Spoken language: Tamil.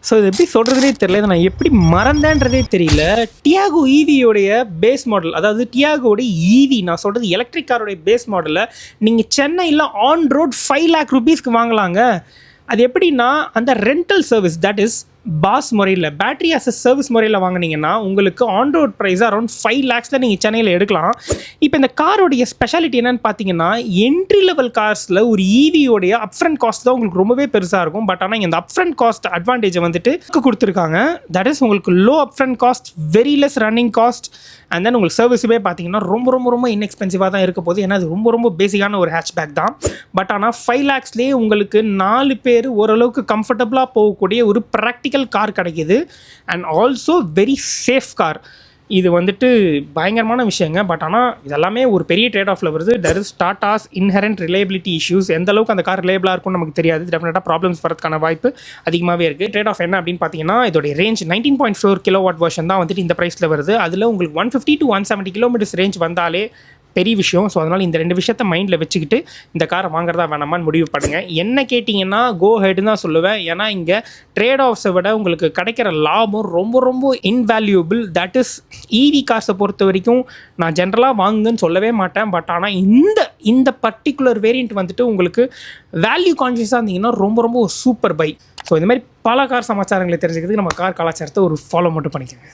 ஸோ இது எப்படி சொல்கிறதுனே தெரியல. இதை நான் எப்படி மறந்தேன்றதே தெரியல. டியாகோ ஈவியோடைய பேஸ் மாடல், அதாவது டியாகோடைய ஈவி, நான் சொல்கிறது எலக்ட்ரிக் காரோடைய பேஸ் மாடலை நீங்கள் சென்னையில் ஆன் ரோட் 5 lakh rupeesக்கு வாங்கலாங்க. அது எப்படின்னா அந்த rental service, that is BaaS முறையில் பேட்டரி அசஸ் சர்வீஸ் முறையில் வாங்கினீங்கன்னா உங்களுக்கு on road price around 5 lakhs நீங்கள் சென்னையில் எடுக்கலாம். இப்போ இந்த காரோடைய ஸ்பெஷாலிட்டி என்னென்னு பார்த்தீங்கன்னா, என்ட்ரி லெவல் கார்ஸில் ஒரு ஈவியோடைய அப்ஃப்ரண்ட் காஸ்ட் தான் உங்களுக்கு ரொம்பவே பெருசாக இருக்கும். பட் ஆனால் இந்த அப்ஃப்ரண்ட் காஸ்ட் அட்வான்டேஜை வந்துட்டு கொடுத்துருக்காங்க. தட் இஸ் உங்களுக்கு low upfront cost, very less running cost, and then உங்களுக்கு சர்வீஸுமே பார்த்தீங்கன்னா ரொம்ப ரொம்ப ரொம்ப இன்எக்ஸ்பென்சிவாக தான் இருக்க போகுது. ஏன்னா அது ரொம்ப ரொம்ப பேசிக்கான ஒரு ஹேட்ச்பேக் தான். பட் ஆனால் 5 lakhsலேயே உங்களுக்கு 4 பேர் ஓரளவுக்கு கம்ஃபர்டபுளாக போகக்கூடிய ஒரு ப்ராக்டிக்கல் கார் கிடைக்கிது. And also very safe car. இது வந்துட்டு பயங்கரமான விஷயங்க. பட் ஆனால் இதெல்லாமே ஒரு பெரிய ட்ரேட் ஆஃபில் வருது. There is Tatas inherent reliability issues. எந்த அளவுக்கு அந்த கார் ரிலேபிளாக இருக்கும்னு நமக்கு தெரியாது. டெஃபினட்டாக ப்ராப்ளம்ஸ் வரதுக்கான வாய்ப்பு அதிகமாகவே இருக்குது. ட்ரேட் ஆஃப் என்ன அப்படின்னு பார்த்தீங்கன்னா, இதோடைய ரேஞ்ச் 19.4 kW வெர்ஷன் தான் வந்துட்டு இந்த ப்ரைஸில் வருது. அதில் உங்களுக்கு 150 to 170 kilometers ரேஞ்ச் வந்தாலே பெரிய விஷயம். ஸோ அதனால் இந்த 2 விஷயத்தை மைண்டில் வச்சுக்கிட்டு இந்த காரை வாங்குறதா வேணாமான்னு முடிவு பண்ணுங்கள். என்ன கேட்டிங்கன்னா கோ ஹெட்னு தான் சொல்லுவேன். ஏன்னா இங்கே ட்ரேட் ஆஃப்ஸை விட உங்களுக்கு கிடைக்கிற லாபம் ரொம்ப ரொம்ப இன்வேல்யூபிள். தட் இஸ் ஈவி கார்ஸை பொறுத்த வரைக்கும் நான் ஜென்ரலாக வாங்குன்னு சொல்லவே மாட்டேன். பட் ஆனால் இந்த பர்டிகுலர் வேரியண்ட் வந்துட்டு உங்களுக்கு வேல்யூ கான்ஷியஸாக இருந்தீங்கன்னா ரொம்ப ரொம்ப ஒரு சூப்பர் பை. ஸோ இந்த மாதிரி பல கார் சமாச்சாரங்களை தெரிஞ்சுக்கிறதுக்கு நம்ம கார் கலாச்சாரத்தை ஒரு ஃபாலோ மட்டும் பண்ணிக்கோங்க.